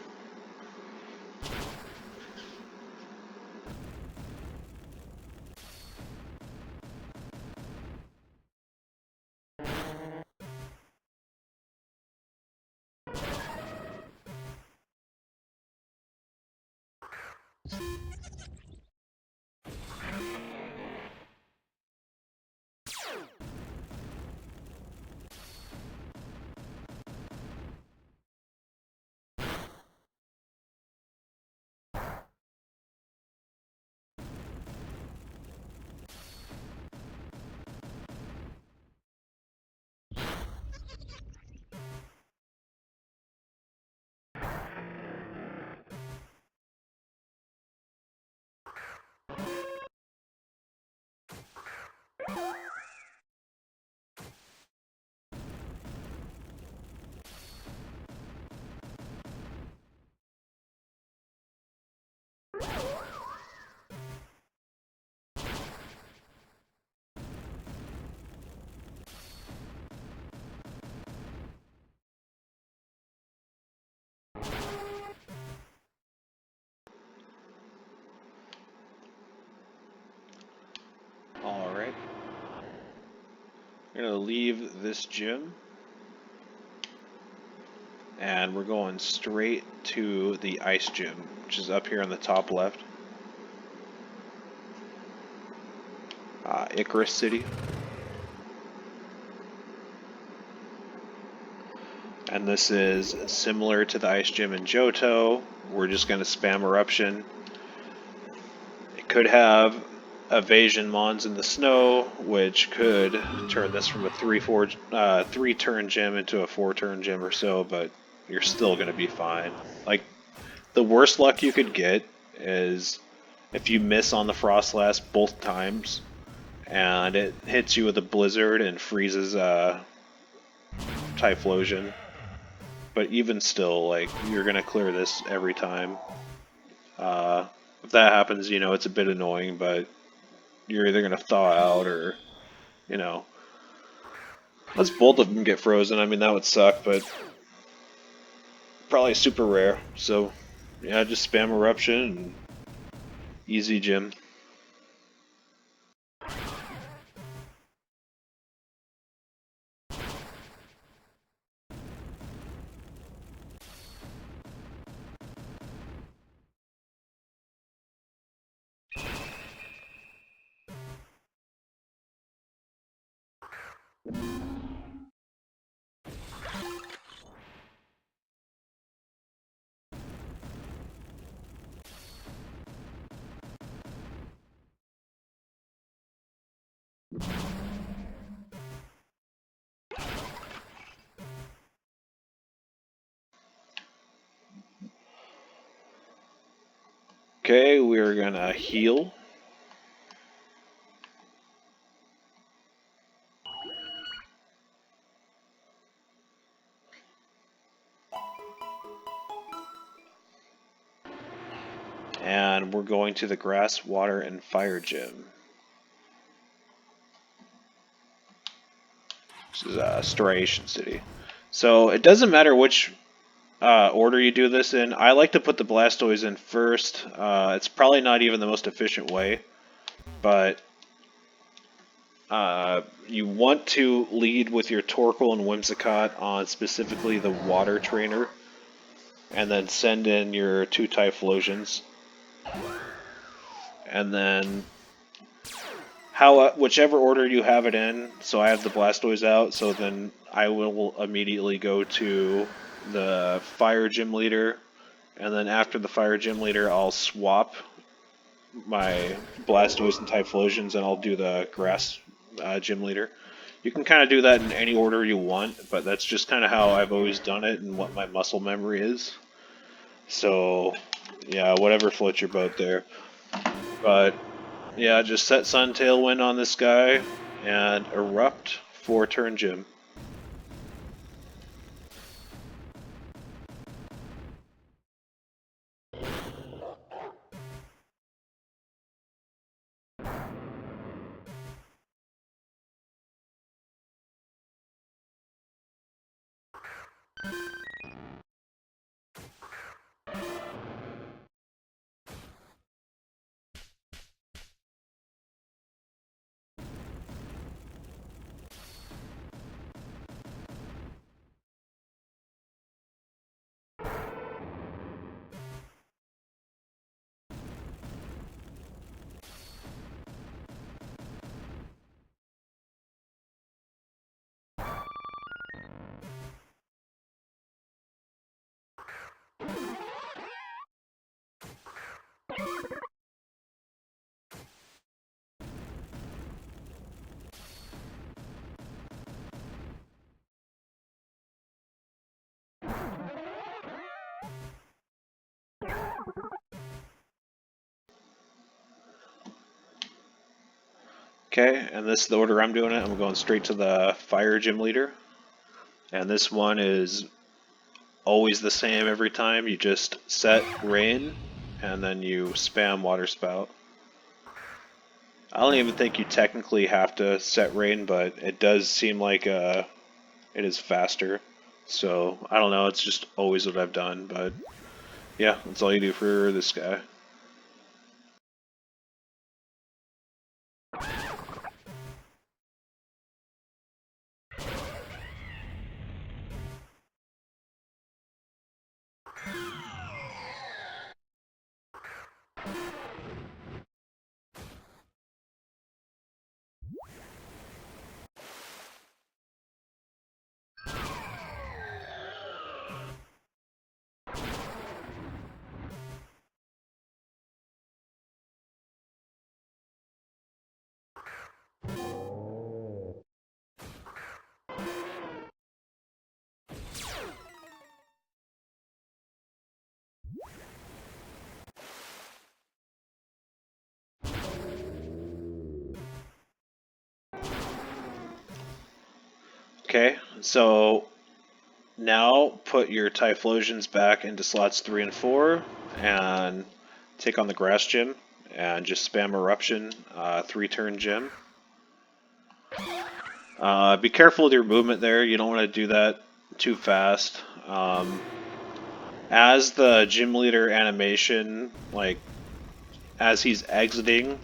Alright. We're going to leave this gym. And we're going straight to the ice gym, which is up here on the top left. Icarus City. And this is similar to the ice gym in Johto. We're just going to spam eruption. It could have evasion mons in the snow, which could turn this from a 3-turn gym into a 4-turn gym or so, but you're still going to be fine. Like, the worst luck you could get is if you miss on the Frostlass both times and it hits you with a blizzard and freezes Typhlosion. But even still, like, you're gonna clear this every time. If that happens, you know, it's a bit annoying, but you're either gonna thaw out or, you know, unless both of them get frozen, I mean, that would suck, but probably super rare. So, yeah, just spam eruption and easy gym. Okay, we're gonna heal. And we're going to the grass, water, and fire gym. This is Striation City. So it doesn't matter which order you do this in. I like to put the blastoise in first. It's probably not even the most efficient way, but you want to lead with your Torkoal and Whimsicott on specifically the water trainer, and then send in your 2 Typhlosions. And then whichever order you have it in, so I have the Blastoise out, so then I will immediately go to the Fire Gym Leader, and then after the Fire Gym Leader, I'll swap my Blastoise and Typhlosions, and I'll do the Grass Gym Leader. You can kind of do that in any order you want, but that's just kind of how I've always done it and what my muscle memory is. So, yeah, whatever floats your boat there. But, yeah, just set Sun Tailwind on this guy and erupt 4-turn Gym. Okay, and this is the order I'm doing it. I'm going straight to the Fire Gym Leader. And this one is always the same every time. You just set Rain, and then you spam Water Spout. I don't even think you technically have to set Rain, but it does seem like it is faster. So, I don't know, it's just always what I've done, but yeah, that's all you do for this guy. Okay, so now put your typlosions back into slots 3 and 4 and take on the Grass Gym and just spam Eruption, 3-turn Gym. Be careful with your movement there. You don't want to do that too fast. As the Gym Leader animation, like, as he's exiting,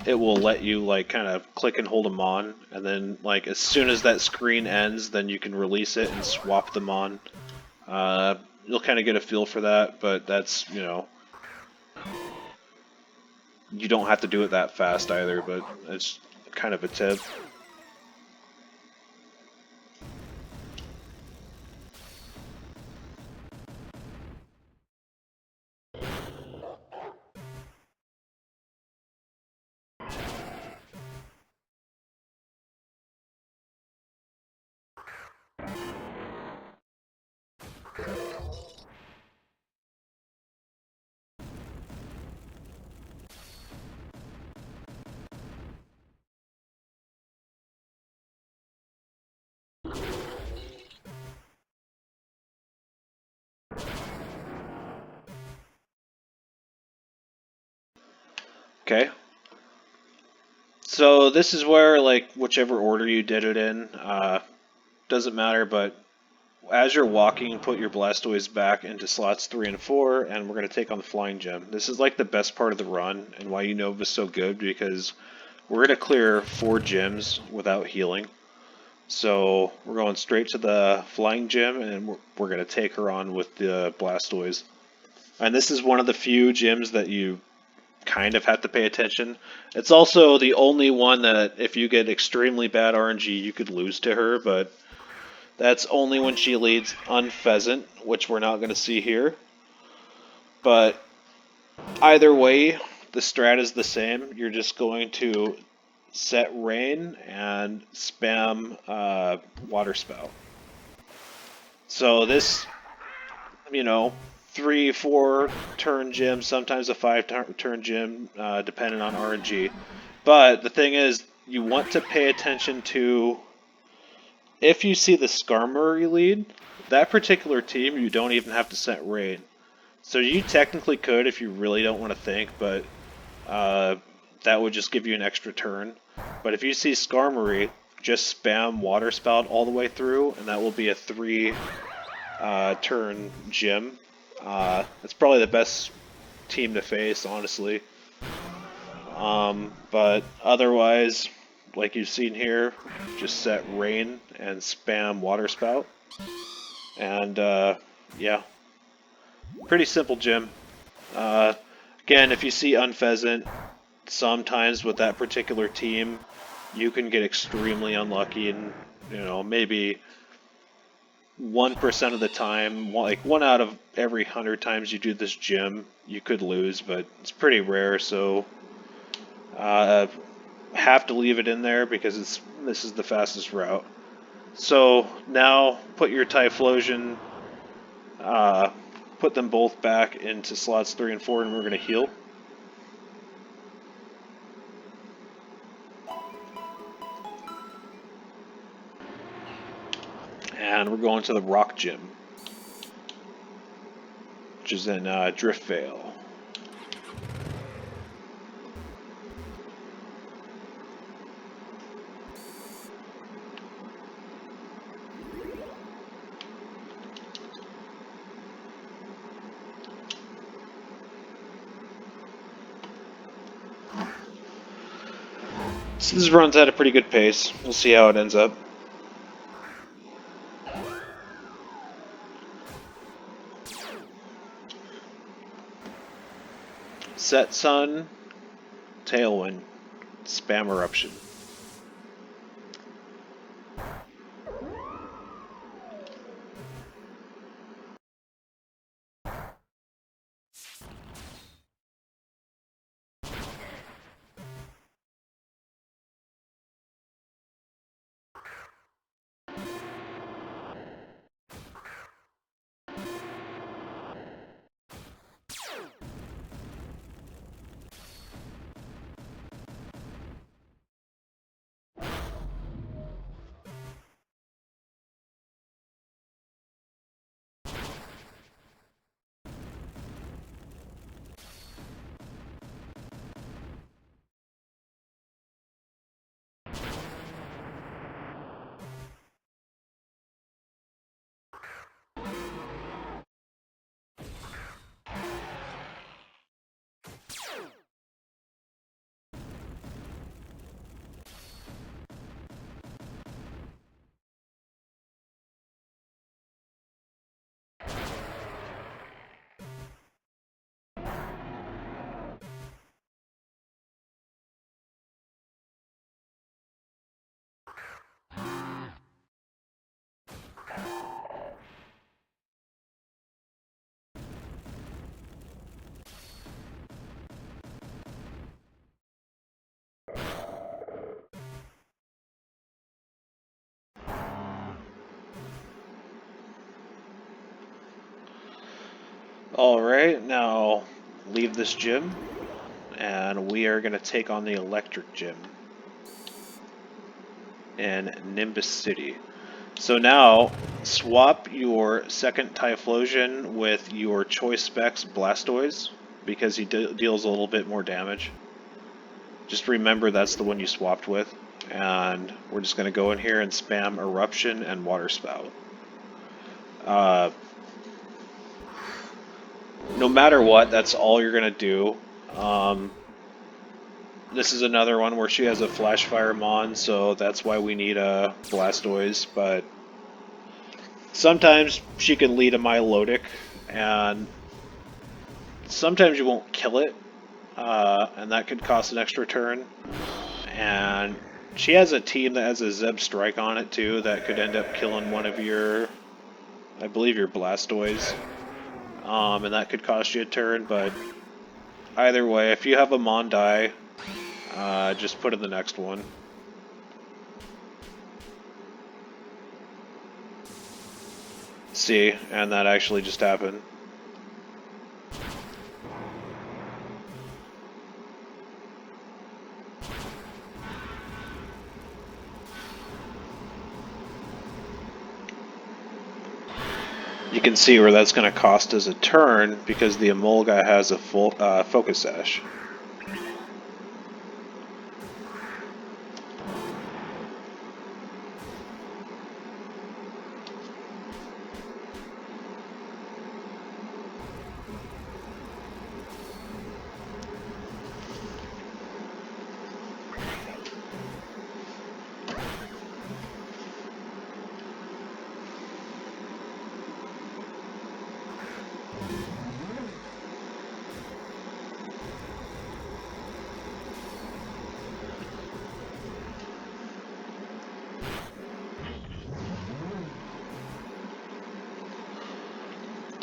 it will let you, like, kind of click and hold him on, and then, like, as soon as that screen ends, then you can release it and swap them on. You'll kind of get a feel for that, but that's, you know, you don't have to do it that fast either, but it's kind of a tip. Okay. So this is where, like, whichever order you did it in, doesn't matter, but as you're walking, put your blastoise back into slots 3 and 4, and we're going to take on the Flying Gem. This is like the best part of the run, and why Unova's so good, because we're going to clear 4 gyms without healing. So we're going straight to the Flying Gym, and we're going to take her on with the blastoise. And this is one of the few gyms that you kind of have to pay attention. It's also the only one that if you get extremely bad RNG, you could lose to her, but that's only when she leads Unpheasant, which we're not going to see here. But either way, the strat is the same. You're just going to set rain, and spam water spout. So this, you know, 3-4 turn gym, sometimes a 5 turn gym, depending on RNG. But the thing is, you want to pay attention to, if you see the Skarmory lead, that particular team you don't even have to set rain. So you technically could if you really don't want to think, but that would just give you an extra turn. But if you see Skarmory, just spam Water Spout all the way through, and that will be a 3-turn gym. It's probably the best team to face, honestly. But otherwise, like you've seen here, just set rain and spam Water Spout. And yeah, pretty simple gym. Again, if you see Unpheasant, sometimes with that particular team, you can get extremely unlucky, and maybe 1% of the time, like 1 out of every 100 times you do this gym, you could lose, but it's pretty rare. So have to leave it in there because this is the fastest route. So now put your Typhlosion, put them both back into slots 3 and 4, and we're going to heal. And we're going to the Rock Gym, which is in Driftvale. So this runs at a pretty good pace. We'll see how it ends up. Set Sun, Tailwind, Spam Eruption. Alright, now leave this gym, and we are going to take on the Electric Gym in Nimbus City. So now, swap your second Typhlosion with your Choice Specs Blastoise, because he deals a little bit more damage. Just remember that's the one you swapped with. And we're just going to go in here and spam Eruption and Water Spout. No matter what, that's all you're going to do. This is another one where she has a Flash Fire Mon, so that's why we need a Blastoise, but sometimes she can lead a Milotic, and sometimes you won't kill it, and that could cost an extra turn. And she has a team that has a Zeb Strike on it too, that could end up killing one of your, I believe, your Blastoise. And that could cost you a turn, but either way, if you have a Mondai, Just put in the next one. See, and that actually just happened. You can see where that's going to cost us a turn because the Emolga has a full focus sash.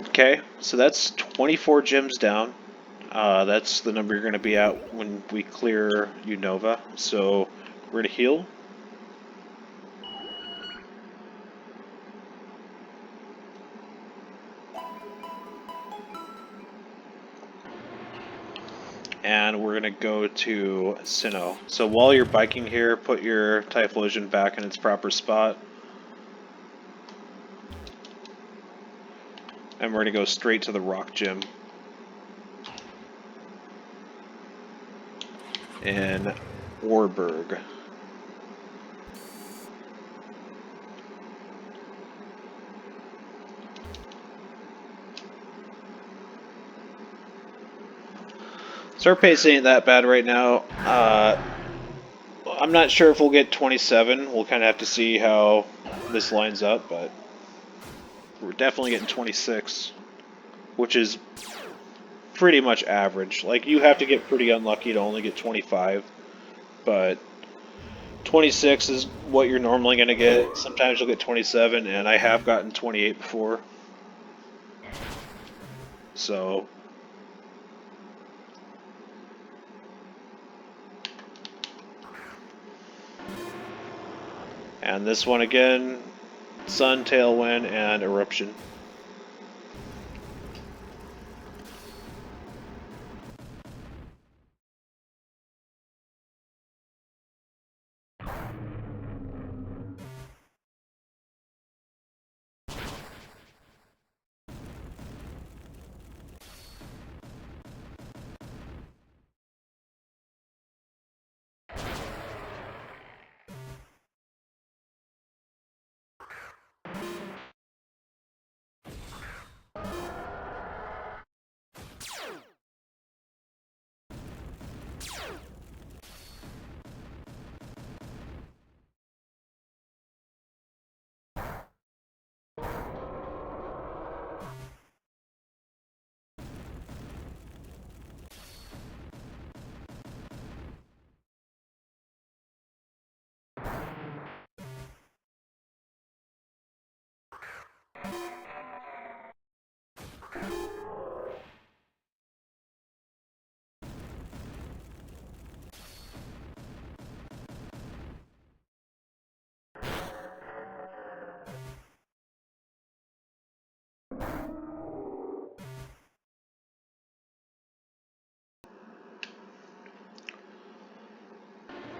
Okay, so that's 24 gyms down. That's the number you're going to be at when we clear Unova. So we're going to heal. And we're going to go to Sinnoh. So while you're biking here, put your typlosion back in its proper spot. And we're going to go straight to the rock gym. In Warburg. So our pace ain't that bad right now. I'm not sure if we'll get 27. We'll kind of have to see how this lines up, but we're definitely getting 26, which is pretty much average. Like, you have to get pretty unlucky to only get 25, but 26 is what you're normally going to get. Sometimes you'll get 27, and I have gotten 28 before. So and this one again, Sun, Tailwind, and Eruption.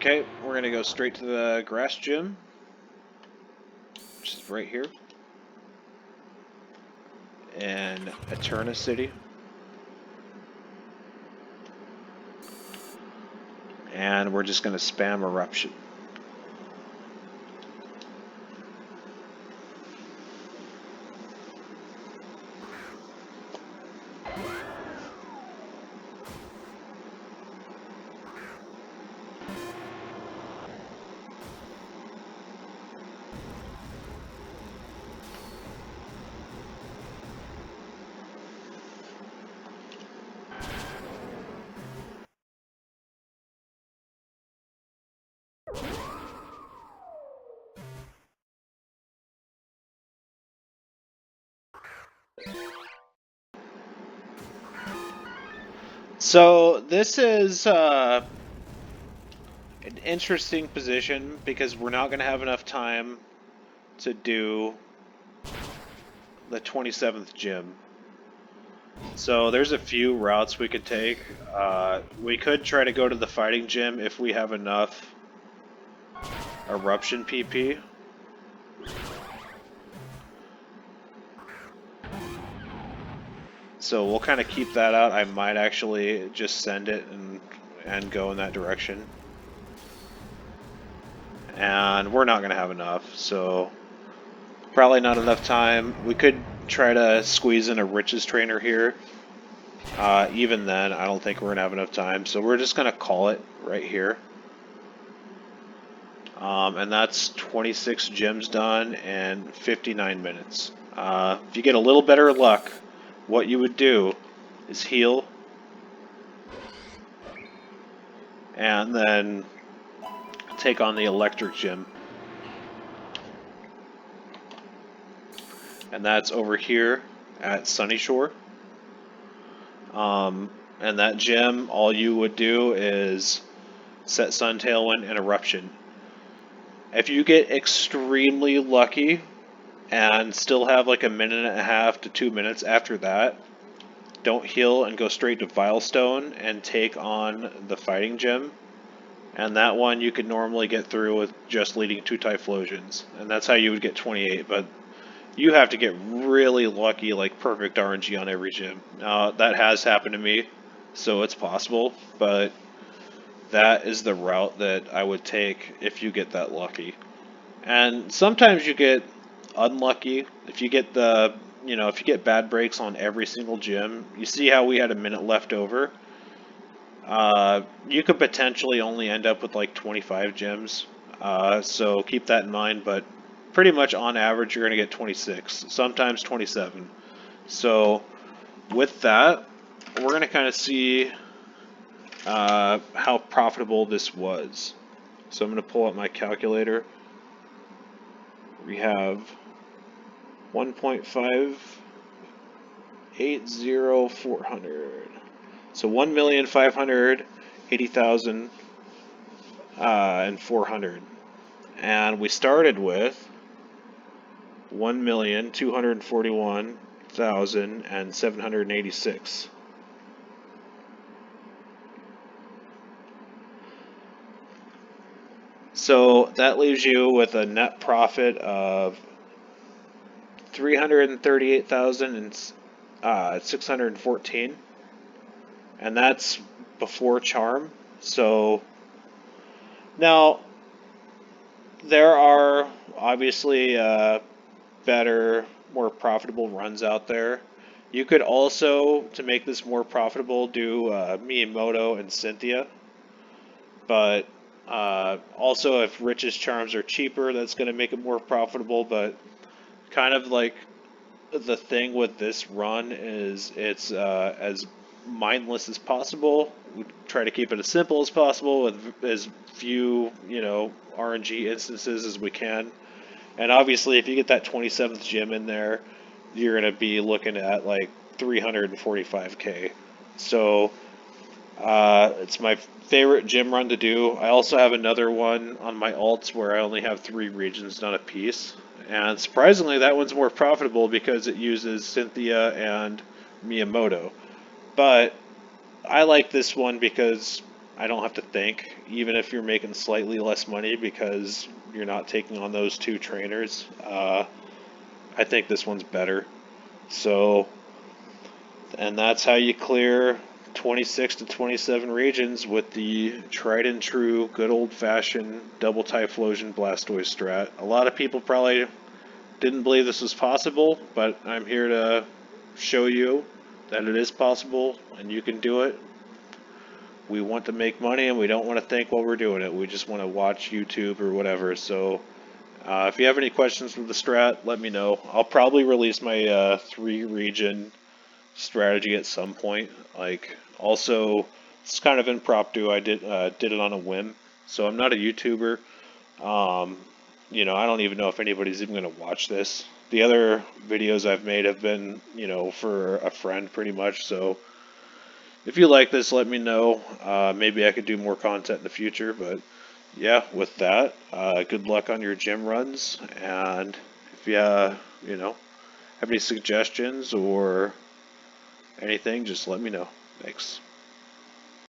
Okay, we're going to go straight to the grass gym, which is right here, in Eterna City. And we're just going to spam Eruption. So this is an interesting position because we're not going to have enough time to do the 27th gym. So there's a few routes we could take. We could try to go to the fighting gym if we have enough eruption PP. So we'll kind of keep that out. I might actually just send it and go in that direction. And we're not going to have enough, so probably not enough time. We could try to squeeze in a riches trainer here. Even then, I don't think we're going to have enough time, so we're just going to call it right here. And that's 26 gyms done in 59 minutes. If you get a little better luck, what you would do is heal, and then take on the electric gym. And that's over here at Sunny Shore. And that gym, all you would do is set Sun Tailwind and Eruption. If you get extremely lucky and still have like a minute and a half to 2 minutes after that, don't heal and go straight to Vilestone and take on the fighting gym. And that one you could normally get through with just leading 2 Typlosions. And that's how you would get 28, but you have to get really lucky, like perfect RNG on every gym. That has happened to me, so it's possible, but that is the route that I would take if you get that lucky. And sometimes you get unlucky. If you get if you get bad breaks on every single gym, you see how we had a minute left over. You could potentially only end up with like 25 gyms, so keep that in mind, but pretty much on average you're going to get 26, sometimes 27. So with that, we're going to kind of see how profitable this was. So I'm going to pull up my calculator. We have 1.580400. So 1,580,000 and 400. And we started with 1,241,786. So that leaves you with a net profit of 338,614, and that's before charm. So now there are obviously better, more profitable runs out there. You could also, to make this more profitable, do Miyamoto and Cynthia. But also, if Rich's charms are cheaper, that's going to make it more profitable. But kind of like the thing with this run is it's as mindless as possible. We try to keep it as simple as possible with as few, RNG instances as we can. And obviously, if you get that 27th gym in there, you're going to be looking at like 345k. So it's my favorite gym run to do. I also have another one on my alts where I only have 3 regions done a piece. And surprisingly, that one's more profitable because it uses Cynthia and Miyamoto. But I like this one because I don't have to think, even if you're making slightly less money because you're not taking on those 2 trainers. I think this one's better. So, and that's how you clear 26 to 27 regions with the tried and true, good old-fashioned double typlosion blastoise strat. A lot of people probably didn't believe this was possible, but I'm here to show you that it is possible and you can do it. We want to make money and we don't want to think while we're doing it. We just want to watch YouTube or whatever. So if you have any questions with the strat, let me know. I'll probably release my 3 region strategy at some point. Like, also, it's kind of impromptu. I did it on a whim, so I'm not a YouTuber. I don't even know if anybody's even going to watch this. The other videos I've made have been, for a friend pretty much. So if you like this, let me know. Maybe I could do more content in the future, but yeah, with that, good luck on your gym runs, and if you know, have any suggestions or anything, just let me know. Thanks.